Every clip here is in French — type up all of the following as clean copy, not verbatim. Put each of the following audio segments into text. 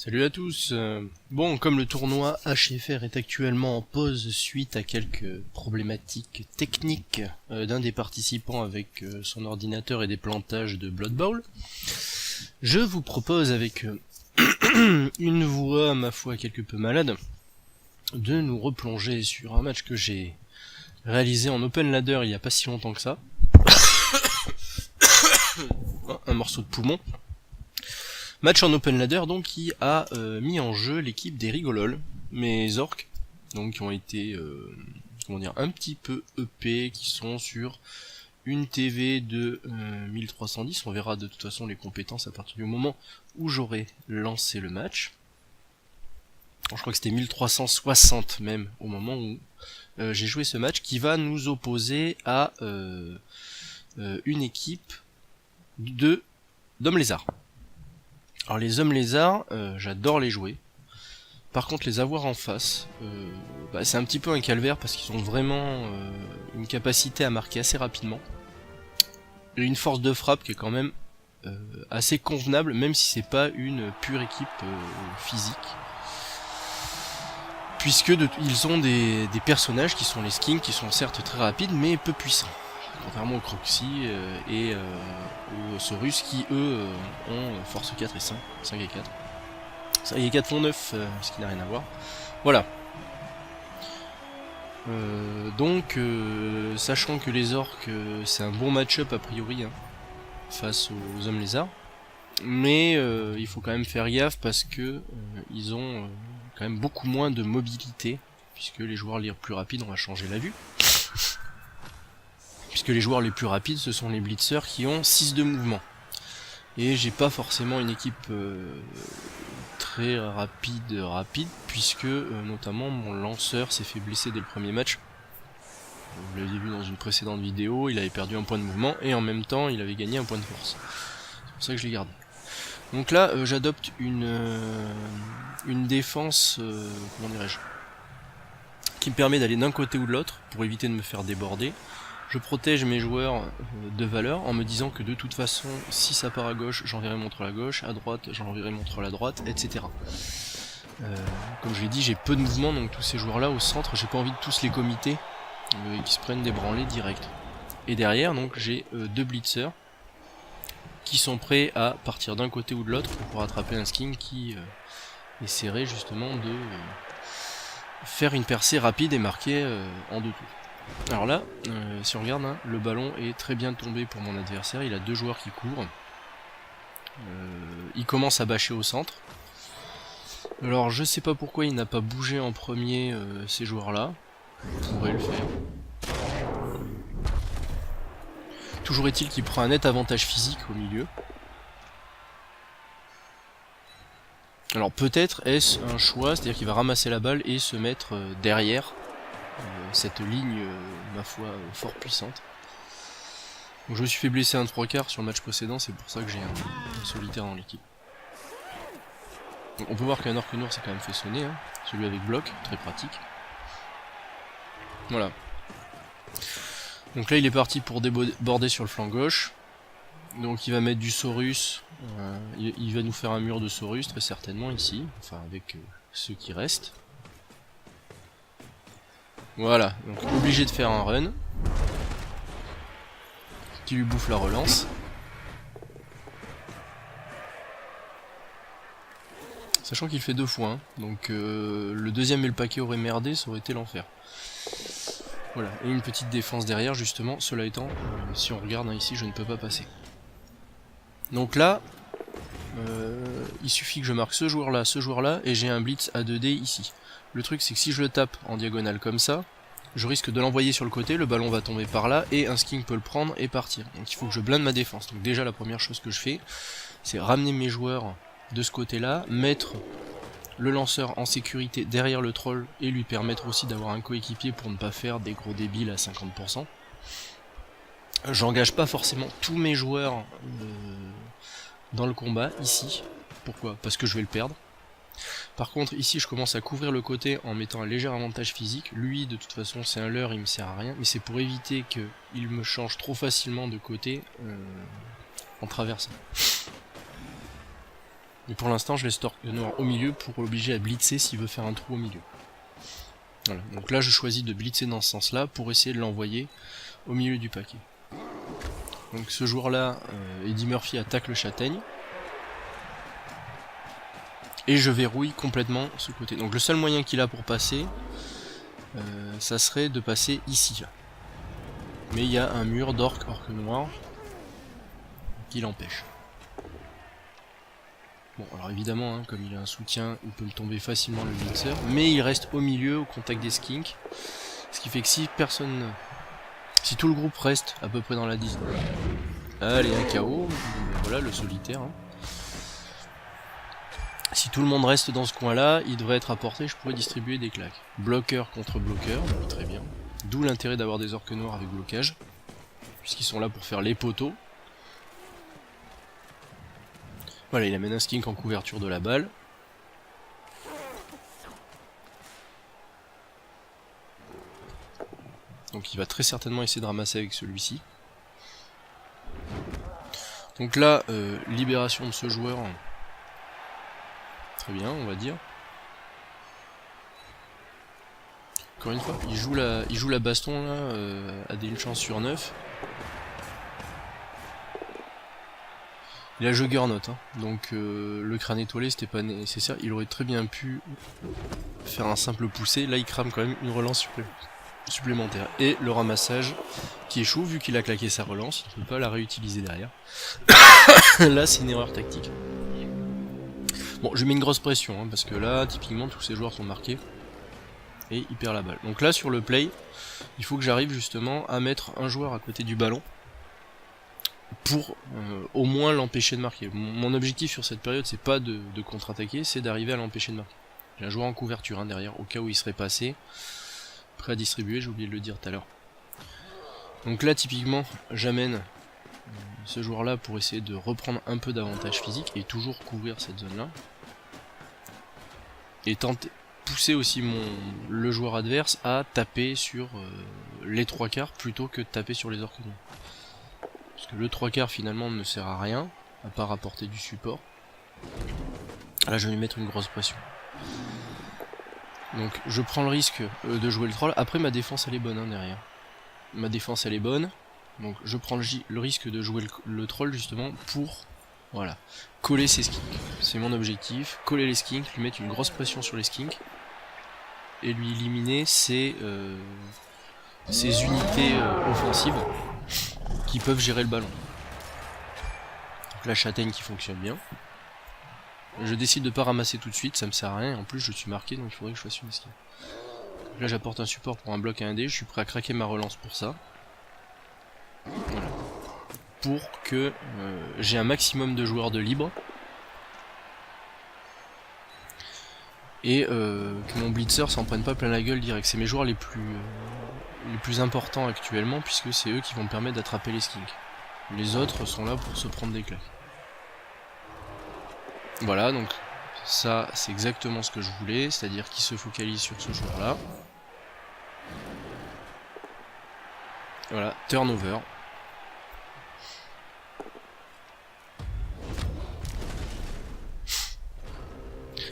Salut à tous. Bon, comme le tournoi HFR est actuellement en pause suite à quelques problématiques techniques d'un des participants avec son ordinateur et des plantages de Blood Bowl, je vous propose avec une voix, ma foi, quelque peu malade, de nous replonger sur un match que j'ai réalisé en open ladder il y a pas si longtemps que ça. Un morceau de poumon. Match en open ladder donc qui a mis en jeu l'équipe des Rigolol, mes orques, donc qui ont été un petit peu EP, qui sont sur une TV de 1310, on verra de toute façon les compétences à partir du moment où j'aurai lancé le match. Alors, je crois que c'était 1360 même au moment où j'ai joué ce match, qui va nous opposer à une équipe d'hommes lézards. Alors les hommes lézards, j'adore les jouer. Par contre les avoir en face, c'est un petit peu un calvaire parce qu'ils ont vraiment une capacité à marquer assez rapidement. Et une force de frappe qui est quand même assez convenable, même si c'est pas une pure équipe physique. Puisque ils ont des personnages qui sont les skins, qui sont certes très rapides mais peu puissants. Contrairement aux Croxy et aux Saurus qui eux ont force 4 et 5 et 4. 5 et 4 font 9, ce qui n'a rien à voir. Voilà. Sachant que les orques c'est un bon match-up a priori face aux hommes lézards. Mais il faut quand même faire gaffe parce que ils ont quand même beaucoup moins de mobilité. Puisque les joueurs les plus rapides, on va changer la vue. Puisque les joueurs les plus rapides, ce sont les blitzers qui ont 6 de mouvement. Et j'ai pas forcément une équipe très rapide, puisque notamment mon lanceur s'est fait blesser dès le premier match. Vous l'avez vu dans une précédente vidéo, il avait perdu un point de mouvement, et en même temps il avait gagné un point de force. C'est pour ça que je l'ai gardé. Donc là, j'adopte une défense, comment dirais-je, qui me permet d'aller d'un côté ou de l'autre, pour éviter de me faire déborder. Je protège mes joueurs de valeur en me disant que de toute façon, si ça part à gauche, j'enverrai mon troll à gauche, à droite, j'enverrai mon troll à droite, etc. Comme je l'ai dit, j'ai peu de mouvement, donc tous ces joueurs-là au centre, j'ai pas envie de tous les comités qui se prennent des branlées direct. Et derrière, donc j'ai deux blitzers qui sont prêts à partir d'un côté ou de l'autre pour attraper un skin qui essaierait justement de faire une percée rapide et marquer en deux tours. Alors là, si on regarde, le ballon est très bien tombé pour mon adversaire, il a deux joueurs qui courent. Il commence à bâcher au centre. Alors je sais pas pourquoi il n'a pas bougé en premier ces joueurs-là. Il pourrait le faire. Toujours est-il qu'il prend un net avantage physique au milieu. Alors peut-être est-ce un choix, c'est-à-dire qu'il va ramasser la balle et se mettre derrière cette ligne, ma foi, fort puissante. Donc je me suis fait blesser un 3/4 sur le match précédent, c'est pour ça que j'ai un solitaire dans l'équipe. On peut voir qu'un orc noir s'est quand même fait sonner, celui avec bloc, très pratique. Voilà. Donc là il est parti pour déborder sur le flanc gauche. Donc il va mettre du Saurus, il va nous faire un mur de Saurus très certainement ici, enfin avec ceux qui restent. Voilà, donc obligé de faire un run qui lui bouffe la relance. Sachant qu'il fait deux fois, donc le deuxième et le paquet auraient merdé, ça aurait été l'enfer. Voilà, et une petite défense derrière justement, cela étant, si on regarde ici je ne peux pas passer. Donc là, il suffit que je marque ce joueur-là, et j'ai un blitz à 2D ici. Le truc c'est que si je le tape en diagonale comme ça, je risque de l'envoyer sur le côté, le ballon va tomber par là, et un skin peut le prendre et partir. Donc il faut que je blinde ma défense. Donc déjà la première chose que je fais, c'est ramener mes joueurs de ce côté-là, mettre le lanceur en sécurité derrière le troll, et lui permettre aussi d'avoir un coéquipier pour ne pas faire des gros débiles à 50%. J'engage pas forcément tous mes joueurs dans le combat, ici. Pourquoi? Parce que je vais le perdre. Par contre, ici, je commence à couvrir le côté en mettant un léger avantage physique. Lui, de toute façon, c'est un leurre, il me sert à rien. Mais c'est pour éviter qu'il me change trop facilement de côté en traversant. Mais pour l'instant je laisse Torque Noir au milieu pour l'obliger à blitzer s'il veut faire un trou au milieu. Voilà, donc là je choisis de blitzer dans ce sens-là pour essayer de l'envoyer au milieu du paquet. Donc ce joueur-là, Eddie Murphy attaque le châtaigne. Et je verrouille complètement ce côté. Donc le seul moyen qu'il a pour passer, ça serait de passer ici. Là. Mais il y a un mur d'orque noir qui l'empêche. Bon, alors évidemment, hein, comme il a un soutien, il peut me tomber facilement le blitzer. Mais il reste au milieu, au contact des skinks. Ce qui fait que si personne... Si tout le groupe reste à peu près dans la distance... Allez, un KO. Voilà, le solitaire. Hein. Si tout le monde reste dans ce coin-là, il devrait être à portée, je pourrais distribuer des claques. Bloqueur contre bloqueur, très bien. D'où l'intérêt d'avoir des orques noirs avec blocage, puisqu'ils sont là pour faire les poteaux. Voilà, il amène un skink en couverture de la balle. Donc il va très certainement essayer de ramasser avec celui-ci. Donc là, libération de ce joueur... Très bien, on va dire. Encore une fois, il joue la baston là, à une chance sur 9. Il a Juggernaut, hein. Donc le crâne étoilé c'était pas nécessaire. Il aurait très bien pu faire un simple poussé. Là il crame quand même une relance supplémentaire. Et le ramassage qui échoue, vu qu'il a claqué sa relance, il ne peut pas la réutiliser derrière. Là c'est une erreur tactique. Bon, je mets une grosse pression, hein, parce que là, typiquement, tous ces joueurs sont marqués. Et il perd la balle. Donc là, sur le play, il faut que j'arrive justement à mettre un joueur à côté du ballon. Pour au moins l'empêcher de marquer. Mon objectif sur cette période, c'est pas de contre-attaquer, c'est d'arriver à l'empêcher de marquer. J'ai un joueur en couverture hein, derrière, au cas où il serait passé. Prêt à distribuer, j'ai oublié de le dire tout à l'heure. Donc là, typiquement, j'amène ce joueur-là pour essayer de reprendre un peu d'avantage physique et toujours couvrir cette zone-là. Et tenter, pousser aussi le joueur adverse à taper sur les 3/4 plutôt que de taper sur les orques noirs. Parce que le 3/4 finalement ne sert à rien, à part apporter du support. Là je vais lui mettre une grosse pression. Donc je prends le risque de jouer le troll. Après ma défense elle est bonne hein, derrière. Ma défense elle est bonne. Donc je prends le risque de jouer le troll justement pour... Voilà, coller ces skinks. C'est mon objectif, coller les skinks, lui mettre une grosse pression sur les skinks et lui éliminer ces unités offensives qui peuvent gérer le ballon. Donc la châtaigne qui fonctionne bien. Je décide de pas ramasser tout de suite, ça me sert à rien, en plus je suis marqué donc il faudrait que je fasse une esquive. Là j'apporte un support pour un bloc à 1D, je suis prêt à craquer ma relance pour ça. Voilà. Pour que j'ai un maximum de joueurs de libre et que mon blitzer s'en prenne pas plein la gueule direct. C'est mes joueurs les plus importants actuellement puisque c'est eux qui vont me permettre d'attraper les skinks. Les autres sont là pour se prendre des claques. Voilà, donc ça c'est exactement ce que je voulais, c'est-à-dire qu'il se focalise sur ce joueur là. Voilà, turnover.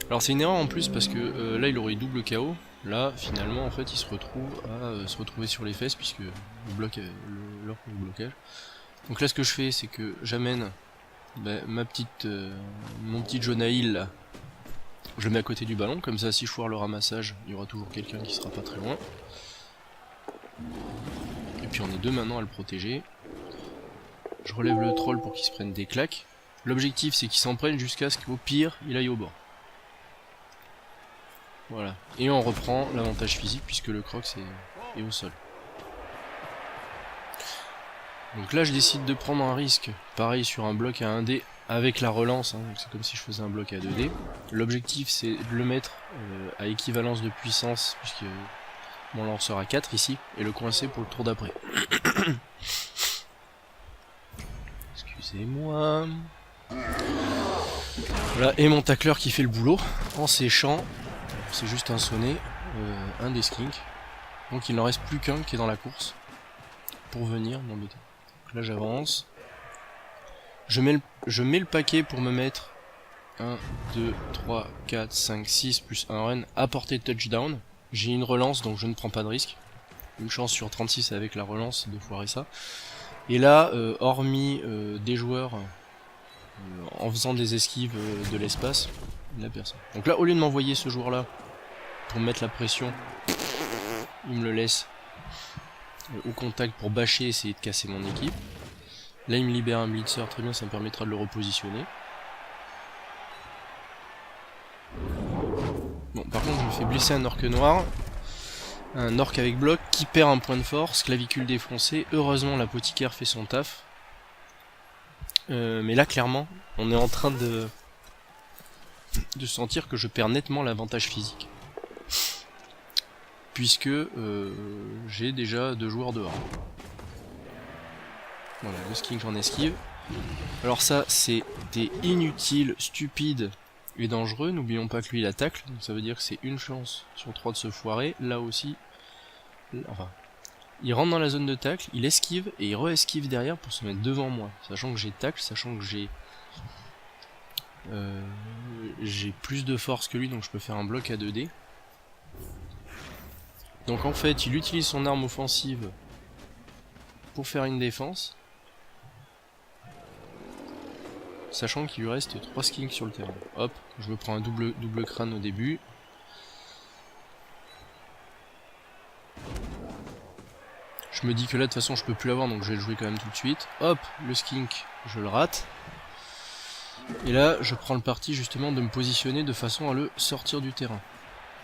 Alors c'est une erreur en plus parce que là il aurait eu double KO. Là finalement en fait il se retrouve à se retrouver sur les fesses puisque le bloc le blocage. Donc là ce que je fais c'est que j'amène mon petit Jonah Hill là. Je le mets à côté du ballon, comme ça si je foire le ramassage, il y aura toujours quelqu'un qui sera pas très loin. Et puis on est deux maintenant à le protéger. Je relève le troll pour qu'il se prenne des claques. L'objectif c'est qu'il s'en prenne jusqu'à ce qu'au pire il aille au bord. Voilà. Et on reprend l'avantage physique puisque le croc est au sol. Donc là je décide de prendre un risque, pareil sur un bloc à 1D avec la relance, hein, donc c'est comme si je faisais un bloc à 2D. L'objectif c'est de le mettre à équivalence de puissance, puisque mon lanceur à 4 ici, et le coincer pour le tour d'après. Excusez-moi. Voilà, et mon tacleur qui fait le boulot, en séchant, c'est juste un sonnet, un des skinks. Donc il n'en reste plus qu'un qui est dans la course, pour venir m'embêter. Là j'avance. Je mets le paquet pour me mettre 1, 2, 3, 4, 5, 6 plus 1 run à portée de touchdown. J'ai une relance donc je ne prends pas de risque. Une chance sur 36 avec la relance de foirer ça. Et là, hormis des joueurs en faisant des esquives de l'espace, il n'y a personne. Donc là, au lieu de m'envoyer ce joueur-là pour me mettre la pression, il me le laisse au contact pour bâcher et essayer de casser mon équipe. Là, il me libère un blitzer, très bien, ça me permettra de le repositionner. Bon, par contre, je me fais blesser un orque noir. Un orque avec bloc qui perd un point de force, clavicule défoncée. Heureusement, l'apothicaire fait son taf. Mais là, clairement, on est en train de sentir que je perds nettement l'avantage physique. Puisque j'ai déjà 2 joueurs dehors. Voilà, le skink en esquive. Alors ça, c'est des inutiles, stupides et dangereux. N'oublions pas que lui, il attaque. Donc ça veut dire que c'est une chance sur 3 de se foirer. Là aussi, enfin, il rentre dans la zone de tacle, il esquive et il re-esquive derrière pour se mettre devant moi. Sachant que j'ai tacle, sachant que j'ai plus de force que lui, donc je peux faire un bloc à 2D. Donc en fait, il utilise son arme offensive pour faire une défense. Sachant qu'il lui reste 3 skinks sur le terrain. Hop, je me prends un double crâne au début. Je me dis que là de toute façon je peux plus l'avoir, donc je vais le jouer quand même tout de suite. Hop, le skink, je le rate. Et là je prends le parti justement de me positionner de façon à le sortir du terrain.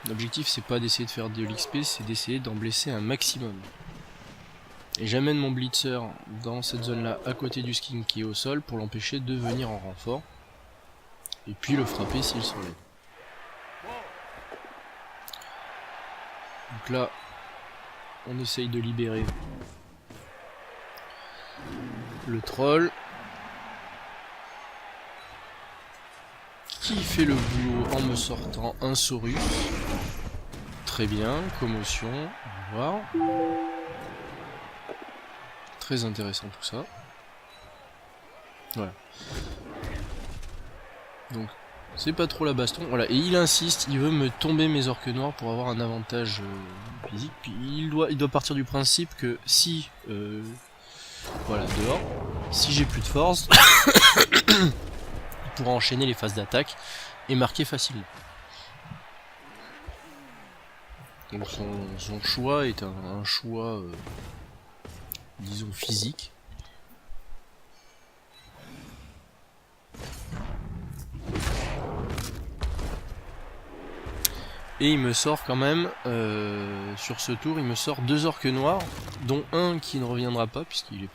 L'objectif c'est pas d'essayer de faire de l'XP, c'est d'essayer d'en blesser un maximum. Et j'amène mon blitzer dans cette zone là à côté du skink qui est au sol pour l'empêcher de venir en renfort. Et puis le frapper s'il se relève. Donc là on essaye de libérer le troll qui fait le boulot en me sortant un Saurus. Très bien, commotion, on va voir. Très intéressant tout ça. Voilà. Donc c'est pas trop la baston. Voilà, et il insiste, il veut me tomber mes orques noirs pour avoir un avantage physique. Puis il doit partir du principe que si voilà, dehors, si j'ai plus de force, il pourra enchaîner les phases d'attaque et marquer facilement. Donc son choix est un choix disons physique. Et il me sort quand même, sur ce tour, il me sort 2 orques noirs, dont un qui ne reviendra pas, puisqu'il est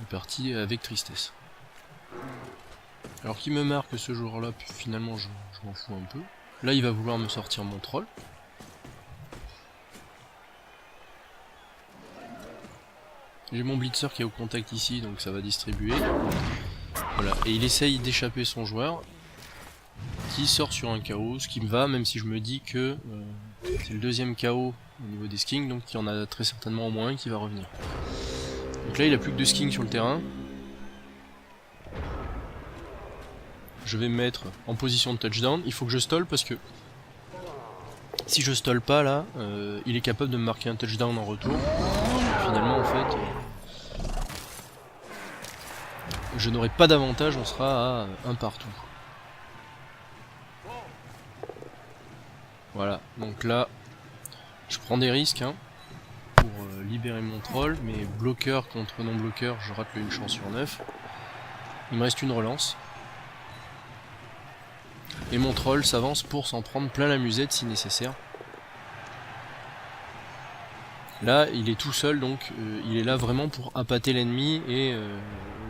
parti avec tristesse. Alors qui me marque ce jour-là, puis finalement je m'en fous un peu. Là il va vouloir me sortir mon troll. J'ai mon blitzer qui est au contact ici, donc ça va distribuer. Voilà, et il essaye d'échapper son joueur, qui sort sur un KO, ce qui me va, même si je me dis que c'est le 2e KO au niveau des skinks, donc il y en a très certainement au moins un qui va revenir. Donc là il a plus que 2 skinks sur le terrain. Je vais me mettre en position de touchdown, il faut que je stall parce que si je stall pas là, il est capable de me marquer un touchdown en retour. Finalement en fait, je n'aurai pas d'avantage, on sera à 1 partout. Voilà, donc là, je prends des risques hein, pour libérer mon troll, mais bloqueur contre non-bloqueur, je rate le 1 chance sur 9. Il me reste une relance. Et mon troll s'avance pour s'en prendre plein la musette si nécessaire. Là, il est tout seul, donc il est là vraiment pour appâter l'ennemi et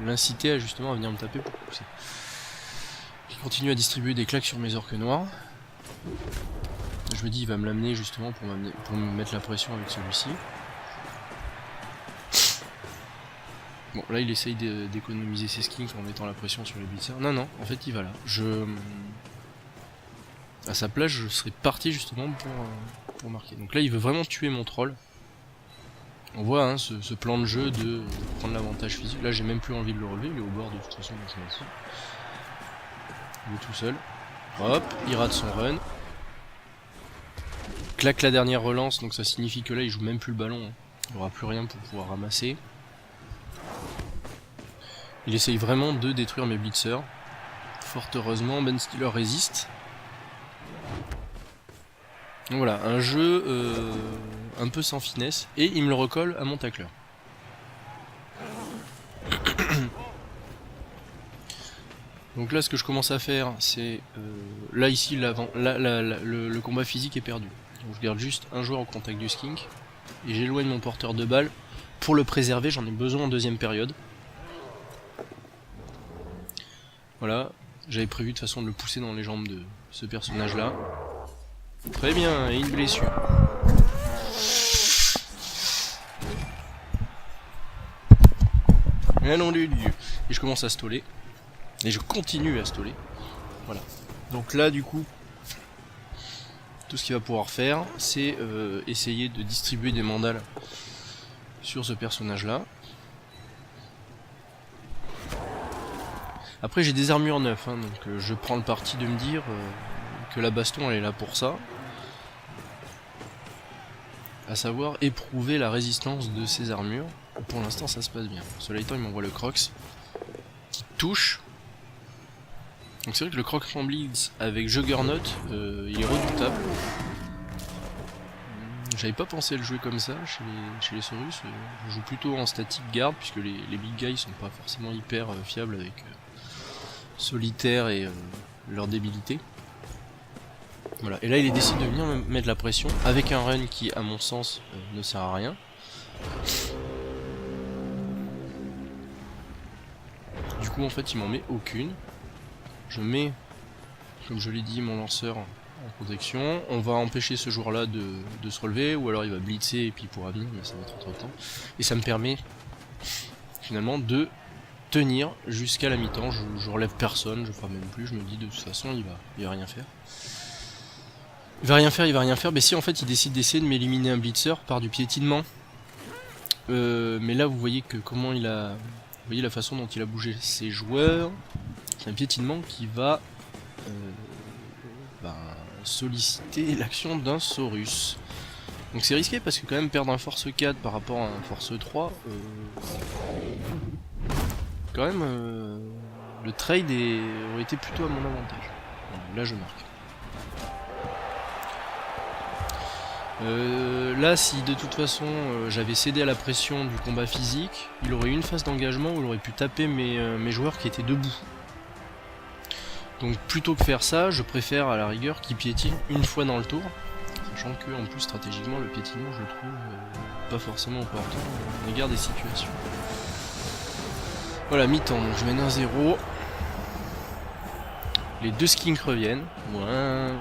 l'inciter à justement à venir me taper pour pousser. Je continue à distribuer des claques sur mes orques noirs. Je me dis il va me l'amener justement pour me mettre la pression avec celui-ci. Bon là il essaye d'économiser ses skinks en mettant la pression sur les blitzers. Non, en fait il va là. À sa place je serais parti justement pour marquer. Donc là il veut vraiment tuer mon troll. On voit hein, ce plan de jeu de prendre l'avantage physique. Là j'ai même plus envie de le relever, il est au bord de toute façon donc je m'en fous. il est tout seul. Hop, il rate son run. Claque la dernière relance, donc ça signifie que là il joue même plus le ballon. Hein. Il n'y aura plus rien pour pouvoir ramasser. Il essaye vraiment de détruire mes blitzers. Fort heureusement, Ben Stiller résiste. Donc voilà, un jeu un peu sans finesse, et il me le recolle à mon tacleur. Donc là, ce que je commence à faire, c'est... là, ici, le combat physique est perdu. Donc je garde juste un joueur au contact du skink, et j'éloigne mon porteur de balle. Pour le préserver, j'en ai besoin en deuxième période. Voilà, j'avais prévu de toute façon de le pousser dans les jambes de ce personnage-là. Très bien, et une blessure. Et non, Dieu. Et je commence à stoller. Et je continue à stoller. Voilà. Donc là, du coup, tout ce qu'il va pouvoir faire, c'est essayer de distribuer des mandales sur ce personnage-là. Après, j'ai des armures neuves, hein, donc je prends le parti de me dire que la baston, elle est là pour ça. À savoir éprouver la résistance de ces armures. Pour l'instant, ça se passe bien. Cela étant, il m'envoie le Crocs qui touche. Donc c'est vrai que le Crocs en Blitz avec Juggernaut, il est redoutable. J'avais pas pensé à le jouer comme ça chez les Saurus. Je joue plutôt en statique garde, puisque les big guys sont pas forcément hyper fiables avec Solitaire et leur débilité. Voilà. Et là, il décide de venir me mettre la pression avec un run qui, à mon sens, ne sert à rien. Du coup, en fait, il m'en met aucune. Je mets, comme je l'ai dit, mon lanceur en protection. On va empêcher ce joueur-là de se relever, ou alors il va blitzer et puis il pourra venir, mais ça va être entre temps. Et ça me permet, finalement, de tenir jusqu'à la mi-temps. Je relève personne, je ferai même plus. Je me dis, de toute façon, il va rien faire. Il va rien faire, mais si en fait il décide d'essayer de m'éliminer un blitzer par du piétinement. Mais là vous voyez que comment il a... Vous voyez la façon dont il a bougé ses joueurs. C'est un piétinement qui va solliciter l'action d'un Saurus. Donc c'est risqué parce que quand même perdre un force 4 par rapport à un force 3, quand même le trade aurait été plutôt à mon avantage. Là je marque. Là, si de toute façon j'avais cédé à la pression du combat physique, il aurait eu une phase d'engagement où il aurait pu taper mes joueurs qui étaient debout. Donc plutôt que faire ça, je préfère à la rigueur qu'il piétine une fois dans le tour, sachant que en plus stratégiquement le piétinement je le trouve pas forcément opportun au égard des situations. Voilà, mi-temps, donc je mène 1-0. Les deux skinks reviennent.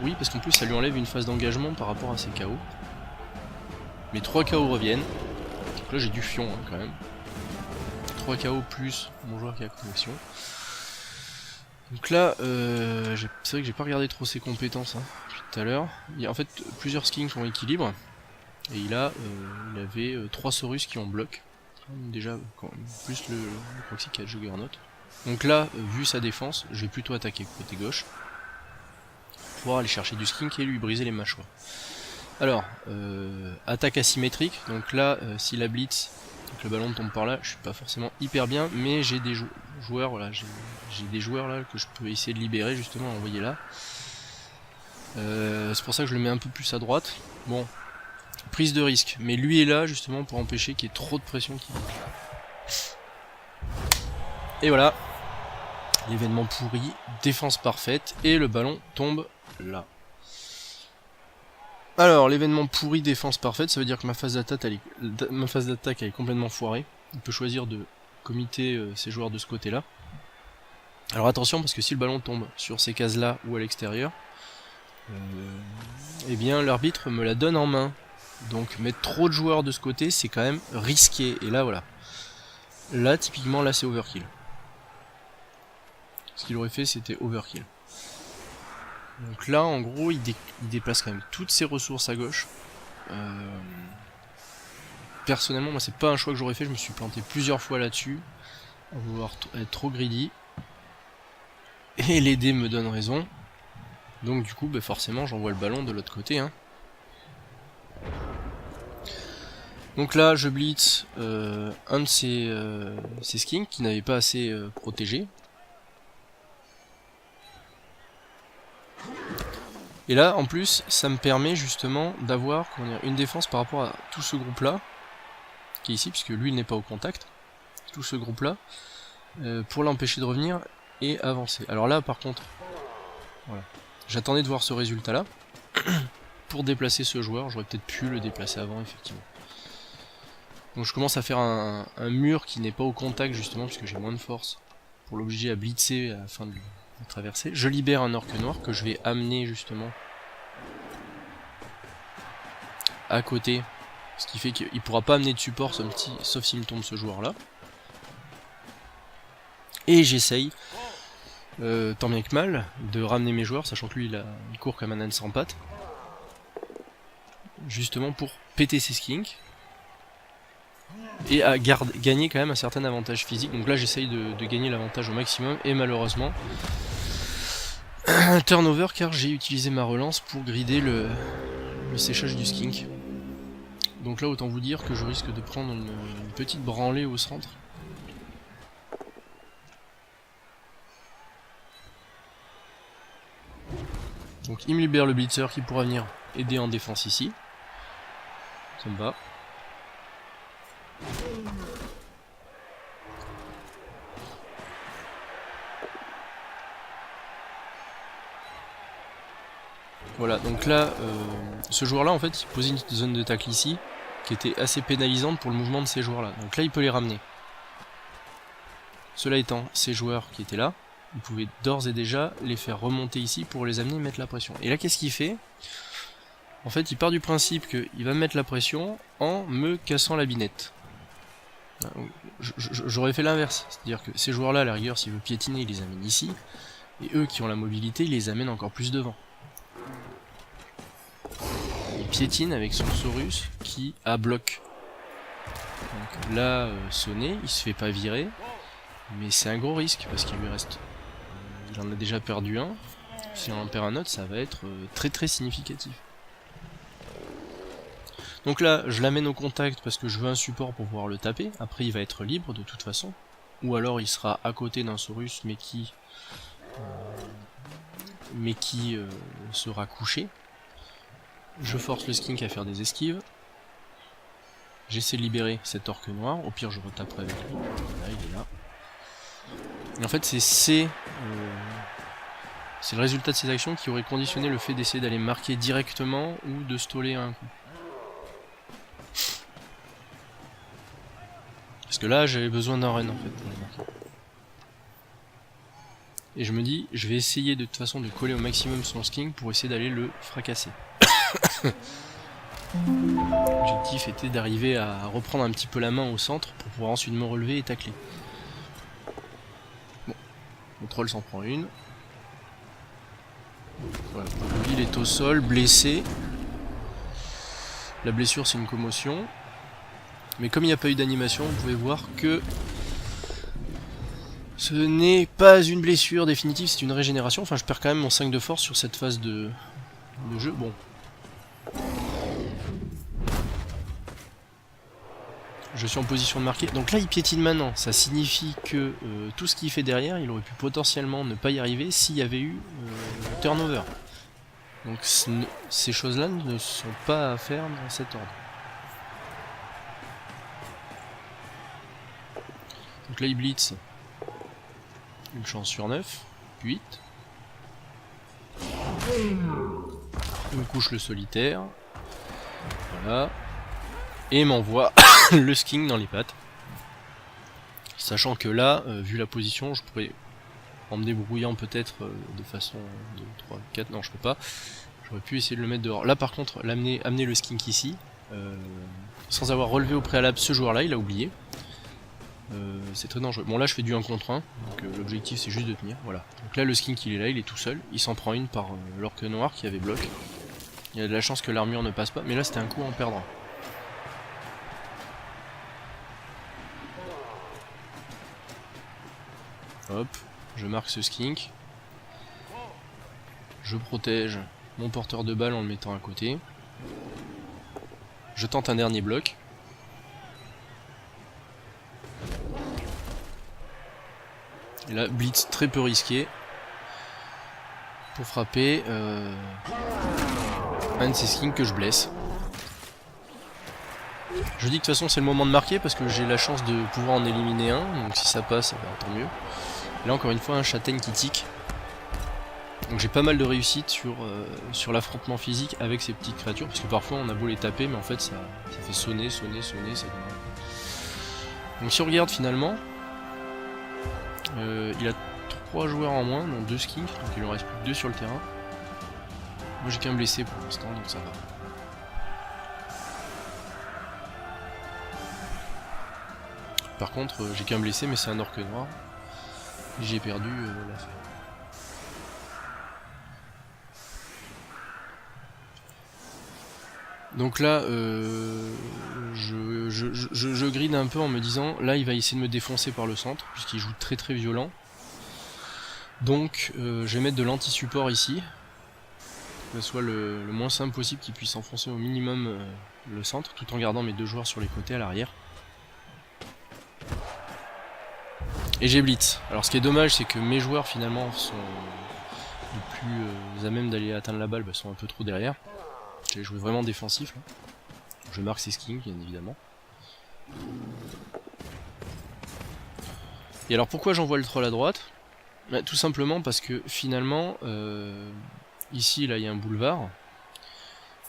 Oui, parce qu'en plus ça lui enlève une phase d'engagement par rapport à ses KO. Mes 3 KO reviennent. Donc là j'ai du fion hein, quand même. 3 KO plus mon joueur qui a connexion. Donc là, c'est vrai que j'ai pas regardé trop ses compétences hein, depuis tout à l'heure. En fait, plusieurs skins sont équilibre. Et il avait 3 Saurus qui ont bloc. Déjà, plus le proxy qui a Juggernaut. Donc là, vu sa défense, je vais plutôt attaquer côté gauche. Pour pouvoir aller chercher du skink et lui briser les mâchoires. Alors, attaque asymétrique. Donc là, si la blitz, donc le ballon tombe par là, je suis pas forcément hyper bien, mais j'ai des joueurs, voilà, j'ai des joueurs là que je peux essayer de libérer justement, envoyer là. C'est pour ça que je le mets un peu plus à droite. Bon, prise de risque, mais lui est là justement pour empêcher qu'il y ait trop de pression qui... Et voilà, l'événement pourri, défense parfaite, et le ballon tombe là. Alors, l'événement pourri, défense parfaite, ça veut dire que ma phase d'attaque elle est complètement foirée. Il peut choisir de commiter ses joueurs de ce côté-là. Alors attention, parce que si le ballon tombe sur ces cases-là ou à l'extérieur, eh bien l'arbitre me la donne en main. Donc mettre trop de joueurs de ce côté, c'est quand même risqué. Et là, voilà. Là, typiquement, là c'est overkill. Ce qu'il aurait fait, c'était overkill. Donc là, en gros, il déplace quand même toutes ses ressources à gauche. Personnellement, moi, c'est pas un choix que j'aurais fait. Je me suis planté plusieurs fois là-dessus, à vouloir être trop greedy. Et Et les dés me donnent raison. Donc du coup, bah, forcément, j'envoie le ballon de l'autre côté. Hein. Donc là, je blitz un de ces skinks qui n'avait pas assez protégé. Et là, en plus, ça me permet justement d'avoir une défense par rapport à tout ce groupe-là, qui est ici, puisque lui, il n'est pas au contact. Tout ce groupe-là, pour l'empêcher de revenir et avancer. Alors là, par contre, voilà. J'attendais de voir ce résultat-là. Pour déplacer ce joueur, j'aurais peut-être pu le déplacer avant, effectivement. Donc je commence à faire un mur qui n'est pas au contact, justement, puisque j'ai moins de force, pour l'obliger à blitzer afin de traverser. Je libère un orque noir que je vais amener, justement, à côté. Ce qui fait qu'il pourra pas amener de support, sauf s'il me tombe ce joueur-là. Et j'essaye, tant bien que mal, de ramener mes joueurs, sachant que lui, il court comme un âne sans pattes. Justement pour péter ses skinks. Et à gagner quand même un certain avantage physique. Donc là j'essaye de gagner l'avantage au maximum. Et malheureusement, un turnover car j'ai utilisé ma relance pour grider le séchage du skink. Donc là autant vous dire que je risque de prendre une petite branlée au centre. Donc il me libère le blitzer qui pourra venir aider en défense ici. Ça me va. Voilà, donc là, ce joueur-là, en fait, il posait une zone de tacle ici, qui était assez pénalisante pour le mouvement de ces joueurs-là. Donc là, il peut les ramener. Cela étant, ces joueurs qui étaient là, il pouvait d'ores et déjà les faire remonter ici pour les amener et mettre la pression. Et là, qu'est-ce qu'il fait? En fait, il part du principe qu'il va me mettre la pression en me cassant la binette. J'aurais fait l'inverse, c'est-à-dire que ces joueurs-là, à la rigueur, s'il veut piétiner, il les amène ici, et eux qui ont la mobilité, il les amène encore plus devant. Il piétine avec son Saurus qui a bloc. Donc là, sonné, il se fait pas virer, mais c'est un gros risque parce qu'il lui reste. Il en a déjà perdu un. Si on en perd un autre, ça va être très très significatif. Donc là, je l'amène au contact parce que je veux un support pour pouvoir le taper. Après, il va être libre de toute façon. Ou alors, il sera à côté d'un Saurus, mais qui sera couché. Je force le skink à faire des esquives. J'essaie de libérer cet orque noir. Au pire, je retaperai avec lui. Là, il est là. Et en fait, c'est le résultat de ces actions qui aurait conditionné le fait d'essayer d'aller marquer directement ou de staller un coup. Parce que là, j'avais besoin d'un run en fait pour les marquer. Et je me dis, je vais essayer de toute façon de coller au maximum son skink pour essayer d'aller le fracasser. L'objectif était d'arriver à reprendre un petit peu la main au centre pour pouvoir ensuite me relever et tacler. Bon, mon troll s'en prend une. Voilà, il est au sol, blessé. La blessure c'est une commotion. Mais comme il n'y a pas eu d'animation, vous pouvez voir que ce n'est pas une blessure définitive, c'est une régénération. Enfin, je perds quand même mon 5 de force sur cette phase de jeu. Bon. Je suis en position de marquer. Donc là, il piétine maintenant. Ça signifie que tout ce qu'il fait derrière, il aurait pu potentiellement ne pas y arriver s'il y avait eu turnover. Donc ces choses-là ne sont pas à faire dans cet ordre. Donc là, il blitz. Une chance sur 9. 8. Il me couche le solitaire. Voilà. Et m'envoie le skink dans les pattes. Sachant que là, vu la position, je pourrais, en me débrouillant peut-être de façon 2, 3, 4, non je peux pas, j'aurais pu essayer de le mettre dehors. Là par contre, amener le skink ici, sans avoir relevé au préalable ce joueur là, il a oublié. C'est très dangereux. Bon là je fais du 1 contre 1, donc l'objectif c'est juste de tenir, voilà. Donc là le skink il est là, il est tout seul, il s'en prend une par l'orque noir qui avait bloc. Il y a de la chance que l'armure ne passe pas, mais là c'était un coup en perdant. Hop, je marque ce skink. Je protège mon porteur de balle en le mettant à côté. Je tente un dernier bloc. Et là, blitz très peu risqué. Pour frapper un de ces skins que je blesse. Je dis que de toute façon c'est le moment de marquer parce que j'ai la chance de pouvoir en éliminer un. Donc si ça passe, tant mieux. Et là encore une fois un châtaigne qui tique. Donc j'ai pas mal de réussite sur l'affrontement physique avec ces petites créatures, parce que parfois on a beau les taper, mais en fait ça fait sonner, ça donne... Donc si on regarde finalement, il a 3 joueurs en moins, dont 2 skins, donc il en reste plus que 2 sur le terrain. Moi j'ai qu'un blessé pour l'instant, donc ça va. Par contre j'ai qu'un blessé, mais c'est un orque noir, et j'ai perdu l'affaire. Donc là, je gride un peu en me disant, là il va essayer de me défoncer par le centre, puisqu'il joue très très violent. Donc je vais mettre de l'anti-support ici, que ce soit le moins simple possible, qu'il puisse enfoncer au minimum le centre, tout en gardant mes 2 joueurs sur les côtés à l'arrière. Et j'ai blitz. Alors ce qui est dommage, c'est que mes joueurs finalement sont les plus à même d'aller atteindre la balle, sont un peu trop derrière. J'ai joué vraiment défensif là. Je marque ces skins bien évidemment. Et alors pourquoi j'envoie le troll à droite? Tout simplement parce que finalement ici là il y a un boulevard,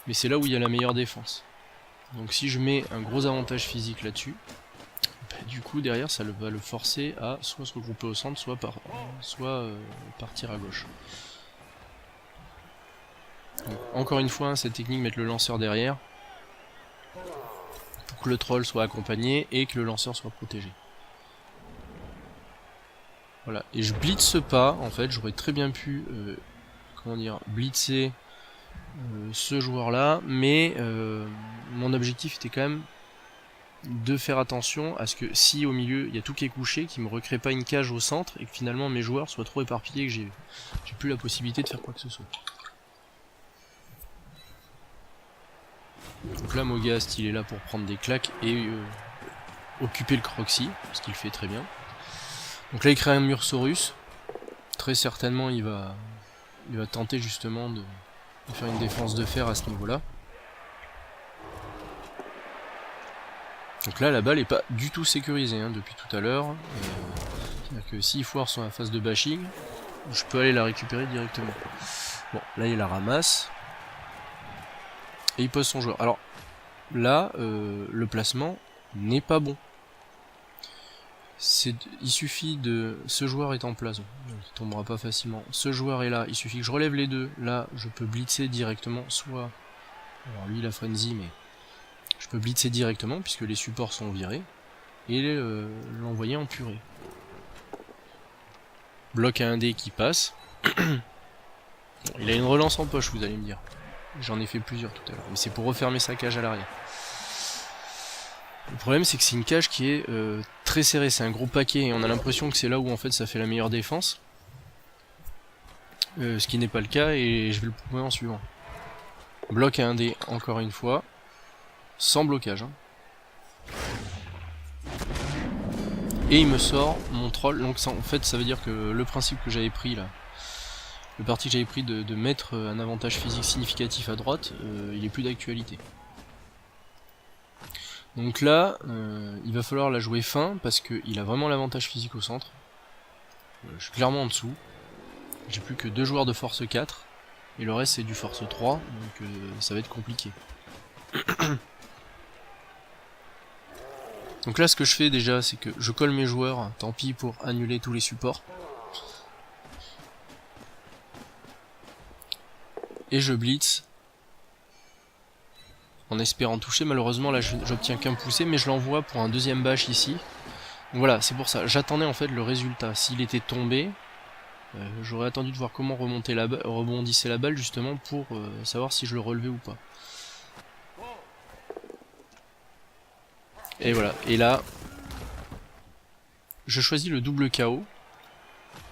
mais c'est là où il y a la meilleure défense. Donc si je mets un gros avantage physique là-dessus, du coup derrière ça va le forcer à soit se regrouper au centre, soit partir à gauche. Donc, encore une fois, cette technique, mettre le lanceur derrière pour que le troll soit accompagné et que le lanceur soit protégé. Voilà, et je blitze pas, en fait, j'aurais très bien pu blitzer ce joueur là, mais mon objectif était quand même de faire attention à ce que si au milieu il y a tout qui est couché, qu'il me recrée pas une cage au centre et que finalement mes joueurs soient trop éparpillés et que j'ai plus la possibilité de faire quoi que ce soit. Donc là Mogast il est là pour prendre des claques et occuper le Croxy, ce qu'il fait très bien. Donc là il crée un Mursaurus, très certainement il va tenter justement de faire une défense de fer à ce niveau là. Donc là la balle est pas du tout sécurisée depuis tout à l'heure, c'est-à-dire que s'il foire sur la phase de bashing, je peux aller la récupérer directement. Bon là il la ramasse. Et il pose son joueur. Alors là, le placement n'est pas bon. Il suffit de... Ce joueur est en place, donc il tombera pas facilement. Ce joueur est là, il suffit que je relève les deux. Là, je peux blitzer directement, soit... Alors lui, il a frenzy, mais... Je peux blitzer directement, puisque les supports sont virés. Et l'envoyer en purée. Bloc à 1D qui passe. Il a une relance en poche, vous allez me dire. J'en ai fait plusieurs tout à l'heure, mais c'est pour refermer sa cage à l'arrière. Le problème c'est que c'est une cage qui est très serrée, c'est un gros paquet et on a l'impression que c'est là où en fait ça fait la meilleure défense. Ce qui n'est pas le cas et je vais le prouver en suivant. Bloc à 1D encore une fois, sans blocage. Et il me sort mon troll, donc ça, en fait ça veut dire que le principe que j'avais pris là, le parti que j'avais pris de mettre un avantage physique significatif à droite, il est plus d'actualité. Donc là, il va falloir la jouer fin, parce qu'il a vraiment l'avantage physique au centre. Je suis clairement en dessous. J'ai plus que 2 joueurs de force 4, et le reste c'est du force 3, donc ça va être compliqué. Donc là ce que je fais déjà, c'est que je colle mes joueurs, tant pis pour annuler tous les supports. Et je blitz en espérant toucher. Malheureusement là j'obtiens qu'un poussé, mais je l'envoie pour un deuxième bash ici. Donc voilà, c'est pour ça, j'attendais en fait le résultat. S'il était tombé, j'aurais attendu de voir comment rebondissait la balle justement pour savoir si je le relevais ou pas. Et voilà, et là je choisis le double KO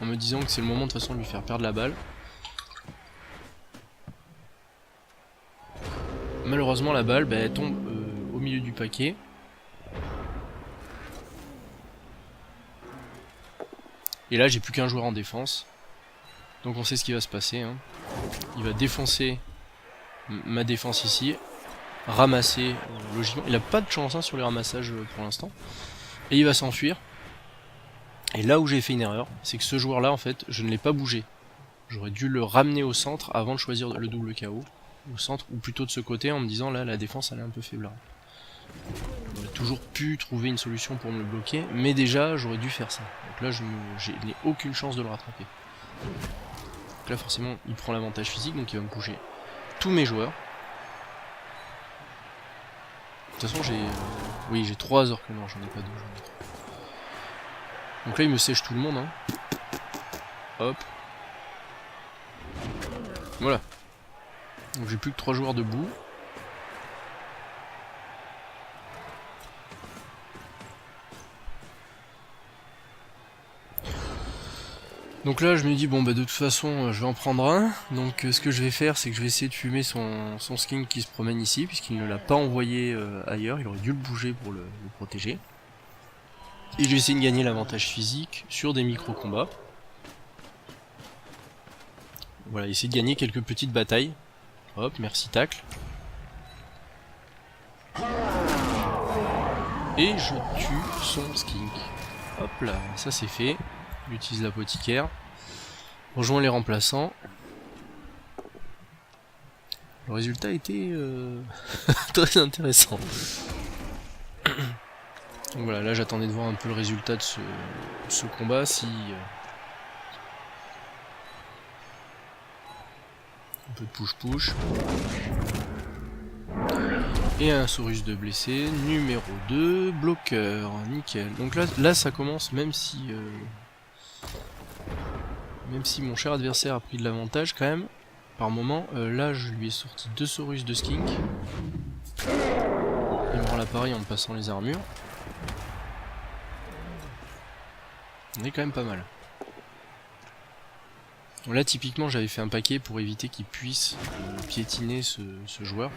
en me disant que c'est le moment de toute façon de lui faire perdre la balle. malheureusement la balle elle tombe au milieu du paquet. Et là j'ai plus qu'un joueur en défense. Donc on sait ce qui va se passer. Hein. Il va défoncer ma défense ici. Ramasser logiquement. Il a pas de chance hein, sur les ramassages pour l'instant. Et il va s'enfuir. Et là où j'ai fait une erreur, c'est que ce joueur là en fait je ne l'ai pas bougé. J'aurais dû le ramener au centre avant de choisir le double KO. Au centre, ou plutôt de ce côté, en me disant là la défense elle est un peu faible. J'aurais toujours pu trouver une solution pour me le bloquer, mais déjà j'aurais dû faire ça. Donc là je n'ai aucune chance de le rattraper. Donc là forcément il prend l'avantage physique, donc il va me bouger tous mes joueurs. De toute façon j'ai... oui j'ai 3 orques, non j'en ai pas 2, j'en ai 3. Donc là il me sèche tout le monde. Hein. Hop. Voilà. Donc j'ai plus que 3 joueurs debout. Donc là je me dis bon bah de toute façon je vais en prendre un. Donc ce que je vais faire c'est que je vais essayer de fumer son skink qui se promène ici, puisqu'il ne l'a pas envoyé ailleurs, il aurait dû le bouger pour le protéger. Et je vais essayer de gagner l'avantage physique sur des micro-combats. Voilà, essayer de gagner quelques petites batailles. Hop, merci tacle. Et je tue son skink. Hop là, ça c'est fait. J'utilise l'apothicaire. Rejoins les remplaçants. Le résultat était très intéressant. Donc voilà, là j'attendais de voir un peu le résultat de ce combat, si... un peu de push-push. Et un Saurus de blessé, numéro 2, bloqueur, nickel. Donc là ça commence, même si mon cher adversaire a pris de l'avantage quand même, par moment, là je lui ai sorti 2 Saurus de skink. Il me rend l'appareil en me passant les armures. On est quand même pas mal. Bon, là typiquement j'avais fait un paquet pour éviter qu'il puisse piétiner ce joueur.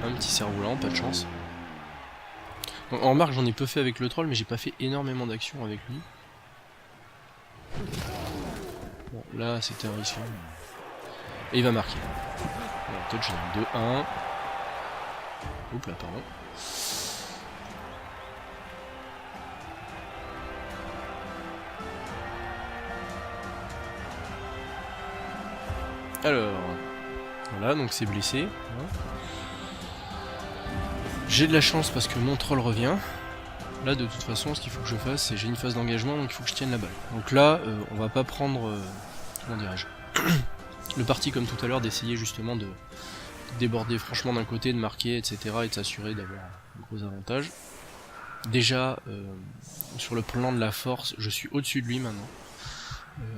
Un petit cerf-volant, pas de chance. Donc, en remarque j'en ai peu fait avec le troll, mais j'ai pas fait énormément d'actions avec lui. Bon là c'était un risque. Et il va marquer. Voilà, touchdown 2-1. Oups là pardon. Alors, voilà, donc c'est blessé. J'ai de la chance parce que mon troll revient. Là, de toute façon, ce qu'il faut que je fasse, c'est j'ai une phase d'engagement, donc il faut que je tienne la balle. Donc là, on va pas prendre, comment dirais-je, le parti comme tout à l'heure d'essayer justement de déborder franchement d'un côté, de marquer, etc. et de s'assurer d'avoir un gros avantage. Déjà, sur le plan de la force, je suis au-dessus de lui maintenant.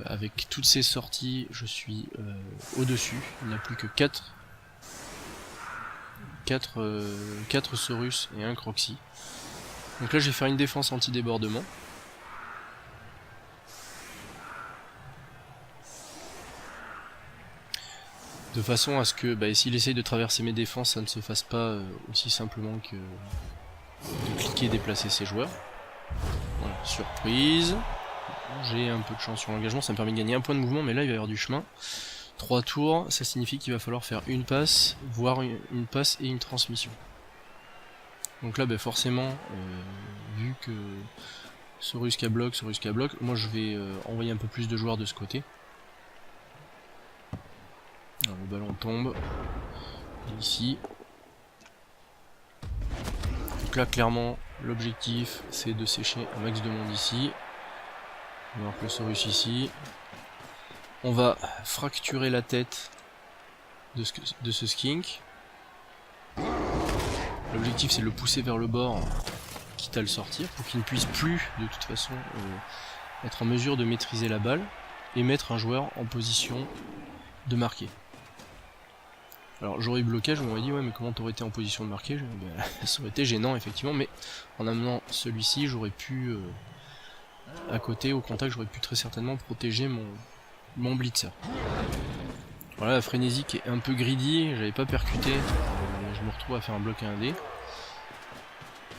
Avec toutes ces sorties, je suis au-dessus. Il n'y a plus que 4 Saurus et un Croxy. Donc là, je vais faire une défense anti-débordement. De façon à ce que, s'il essaye de traverser mes défenses, ça ne se fasse pas aussi simplement que de cliquer et déplacer ses joueurs. Voilà, surprise. J'ai un peu de chance sur l'engagement, ça me permet de gagner un point de mouvement, mais là il va y avoir du chemin. 3 tours, ça signifie qu'il va falloir faire une passe, voire une passe et une transmission. Donc là forcément, vu que Saurus K bloque, moi je vais envoyer un peu plus de joueurs de ce côté. Alors, le ballon tombe ici. Donc là clairement l'objectif c'est de sécher un max de monde ici. On va voir le Saurus ici. On va fracturer la tête de ce skink. L'objectif c'est de le pousser vers le bord, quitte à le sortir, pour qu'il ne puisse plus de toute façon être en mesure de maîtriser la balle et mettre un joueur en position de marquer. Alors j'aurais eu blocage, on m'aurait dit ouais mais comment t'aurais été en position de marquer? Ça aurait été gênant effectivement, mais en amenant celui-ci j'aurais pu à côté au contact, j'aurais pu très certainement protéger mon blitzer. Voilà, la frénésie qui est un peu greedy, j'avais pas percuté, je me retrouve à faire un bloc à 1D.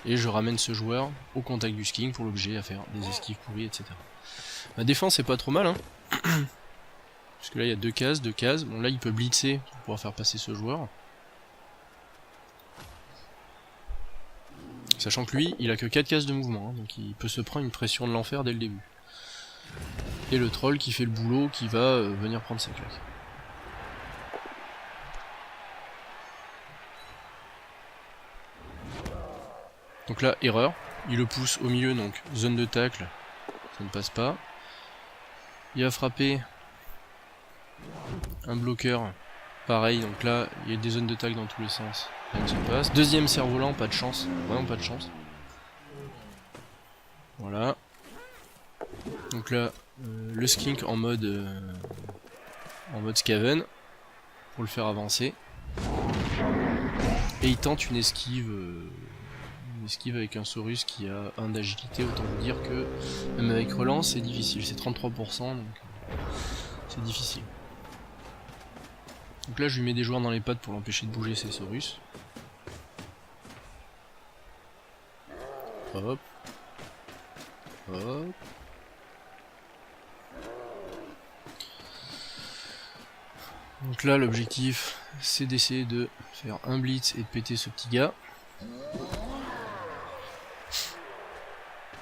Et je ramène ce joueur au contact du Skink pour l'obliger à faire des esquives pourries, etc. Ma défense est pas trop mal, hein. Parce que là il y a 2 cases, 2 cases. Bon là il peut blitzer pour pouvoir faire passer ce joueur. Sachant que lui, il a que 4 cases de mouvement, hein, donc il peut se prendre une pression de l'enfer dès le début. Et le troll qui fait le boulot, qui va venir prendre sa claque. Donc là, erreur. Il le pousse au milieu, donc zone de tacle, ça ne passe pas. Il va frapper un bloqueur, pareil, donc là, il y a des zones de tacle dans tous les sens. Rien ne se passe. Deuxième cerf-volant, pas de chance, vraiment pas de chance. Voilà. Donc là, le Skink en mode Skaven, pour le faire avancer. Et il tente une esquive avec un Saurus qui a 1 d'agilité, autant vous dire que même avec relance c'est difficile, c'est 33%, donc c'est difficile. Donc là je lui mets des joueurs dans les pattes pour l'empêcher de bouger ses Saurus. Hop. Hop. Donc là l'objectif c'est d'essayer de faire un blitz et de péter ce petit gars.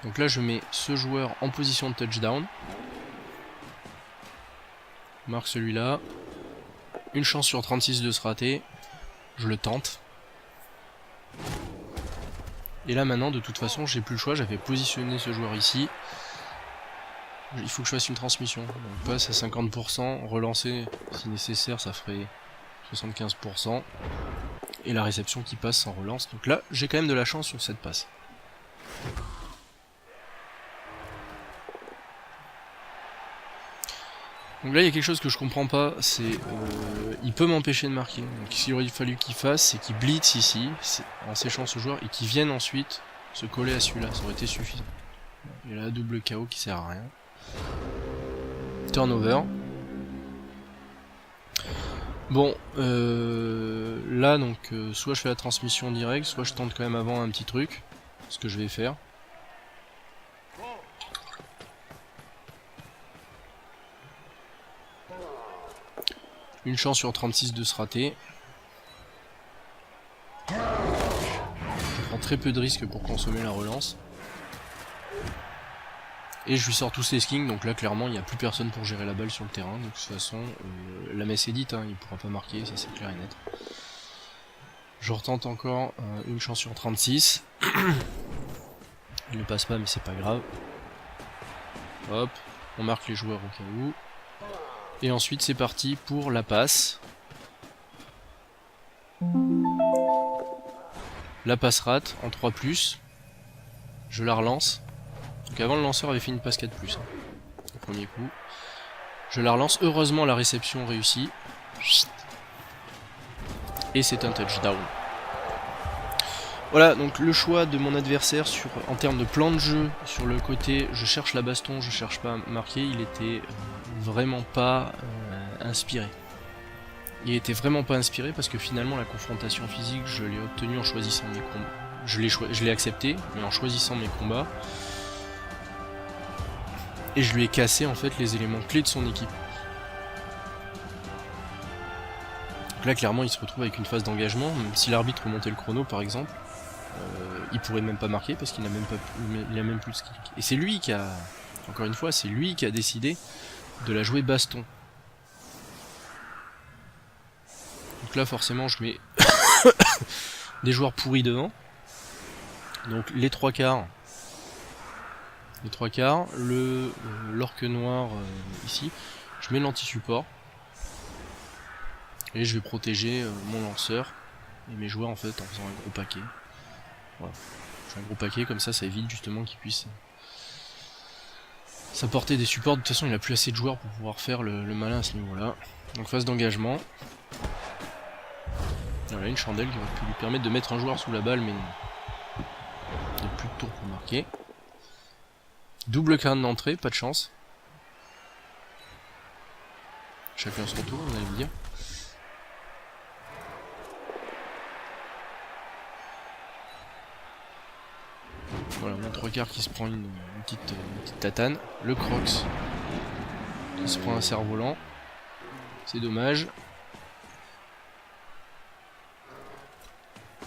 Donc là je mets ce joueur en position de touchdown. Je marque celui-là. Une chance sur 36 de se rater. Je le tente. Et là maintenant de toute façon j'ai plus le choix, j'avais positionné ce joueur ici. Il faut que je fasse une transmission. Donc passe à 50%, relancer si nécessaire ça ferait 75%. Et la réception qui passe sans relance. Donc là j'ai quand même de la chance sur cette passe. Donc là il y a quelque chose que je comprends pas, c'est il peut m'empêcher de marquer. Donc ce qu'il aurait fallu qu'il fasse, c'est qu'il blitz ici, en séchant ce joueur, et qu'il vienne ensuite se coller à celui-là, ça aurait été suffisant. Il y a la double KO qui sert à rien. Turnover. Bon, là donc soit je fais la transmission directe, soit je tente quand même avant un petit truc, ce que je vais faire. Une chance sur 36 de se rater. Je prends très peu de risques pour consommer la relance. Et je lui sors tous ses skins, donc là clairement il n'y a plus personne pour gérer la balle sur le terrain. De toute façon, la messe est dite, hein, il ne pourra pas marquer, ça c'est clair et net. Je retente encore une chance sur 36. Il ne passe pas mais c'est pas grave. Hop, on marque les joueurs au cas où. Et ensuite c'est parti pour la passe. La passe rate en 3+. Je la relance. Donc avant le lanceur avait fait une passe 4+, hein, au premier coup. Je la relance. Heureusement la réception réussit. Et c'est un touchdown. Voilà, donc le choix de mon adversaire en termes de plan de jeu, sur le côté je cherche la baston, je cherche pas à marquer, il était vraiment pas inspiré. Il était vraiment pas inspiré parce que finalement la confrontation physique je l'ai obtenue en choisissant mes combats. Je l'ai accepté, mais en choisissant mes combats. Et je lui ai cassé en fait les éléments clés de son équipe. Donc là clairement il se retrouve avec une phase d'engagement, même si l'arbitre remontait le chrono par exemple. Il pourrait même pas marquer parce qu'il n'a même plus de skill. Et c'est lui qui a, encore une fois, c'est lui qui a décidé de la jouer baston. Donc là forcément je mets des joueurs pourris devant. Donc les 3/4. L'orque noir ici. Je mets l'anti-support. Et je vais protéger mon lanceur et mes joueurs en fait en faisant un gros paquet. Voilà. Je fais un gros paquet comme ça évite justement qu'il puisse s'apporter des supports. De toute façon il a plus assez de joueurs pour pouvoir faire le malin à ce niveau là. Donc phase d'engagement. Voilà une chandelle qui aurait pu lui permettre de mettre un joueur sous la balle mais il n'y a plus de tour pour marquer. Double crâne d'entrée, pas de chance. Chacun son tour, vous allez me dire. Voilà, mon 3/4 qui se prend une petite tatane. Le Crocs qui se prend un cerf-volant. C'est dommage.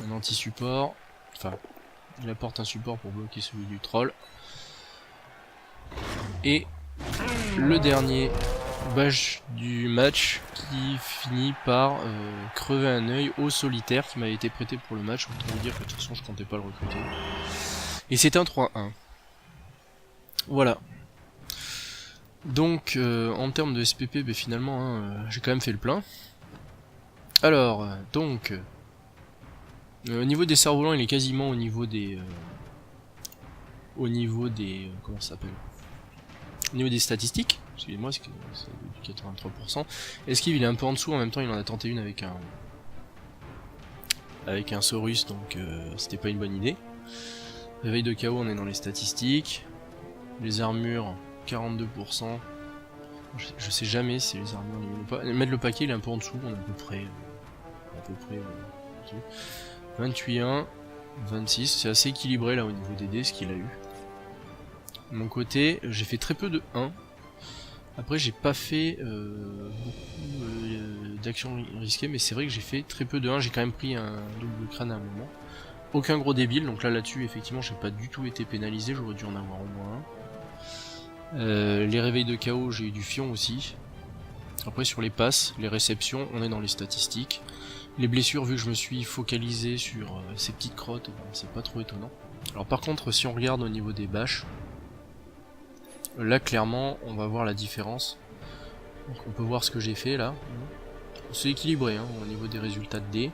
Un anti-support. Enfin, il apporte un support pour bloquer celui du troll. Et le dernier bâche du match qui finit par crever un œil au solitaire qui m'avait été prêté pour le match. Autant vous dire que de toute façon je comptais pas le recruter. Et c'est un 3-1. Voilà. Donc en termes de SPP, ben, finalement hein, j'ai quand même fait le plein. Alors, donc au niveau des cerfs-volants, il est quasiment au niveau des comment ça s'appelle, au niveau des statistiques. Excusez-moi, c'est du 83%. Esquive, il est un peu en dessous, en même temps il en a tenté une avec un Saurus, donc c'était pas une bonne idée. Réveil de KO, on est dans les statistiques. Les armures, 42%. Je sais jamais si les armures ou pas. Mettre le paquet, il est un peu en dessous, on est à peu près 28-1, 26, c'est assez équilibré là au niveau des dés ce qu'il a eu. De mon côté, j'ai fait très peu de 1. Après, j'ai pas fait beaucoup d'actions risquées, mais c'est vrai que j'ai fait très peu de 1. J'ai quand même pris un double crâne à un moment. Aucun gros débile, donc là-dessus, effectivement, j'ai pas du tout été pénalisé, j'aurais dû en avoir au moins un. Les réveils de KO, j'ai eu du fion aussi. Après, sur les passes, les réceptions, on est dans les statistiques. Les blessures, vu que je me suis focalisé sur ces petites crottes, c'est pas trop étonnant. Alors par contre, si on regarde au niveau des bâches, là clairement, on va voir la différence. Donc on peut voir ce que j'ai fait là. C'est équilibré hein, au niveau des résultats de dés.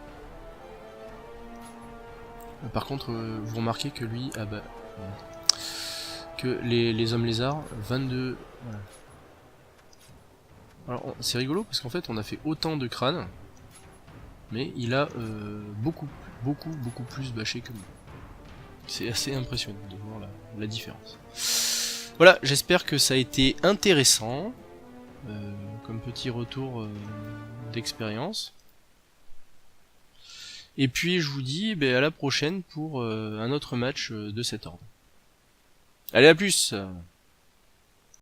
Par contre, vous remarquez que lui, que les hommes lézards, 22... Voilà. Alors c'est rigolo parce qu'en fait on a fait autant de crânes, mais il a beaucoup plus bâché que moi. C'est assez impressionnant de voir la différence. Voilà, j'espère que ça a été intéressant, comme petit retour d'expérience. Et puis je vous dis à la prochaine pour un autre match de cet ordre. Allez, à plus!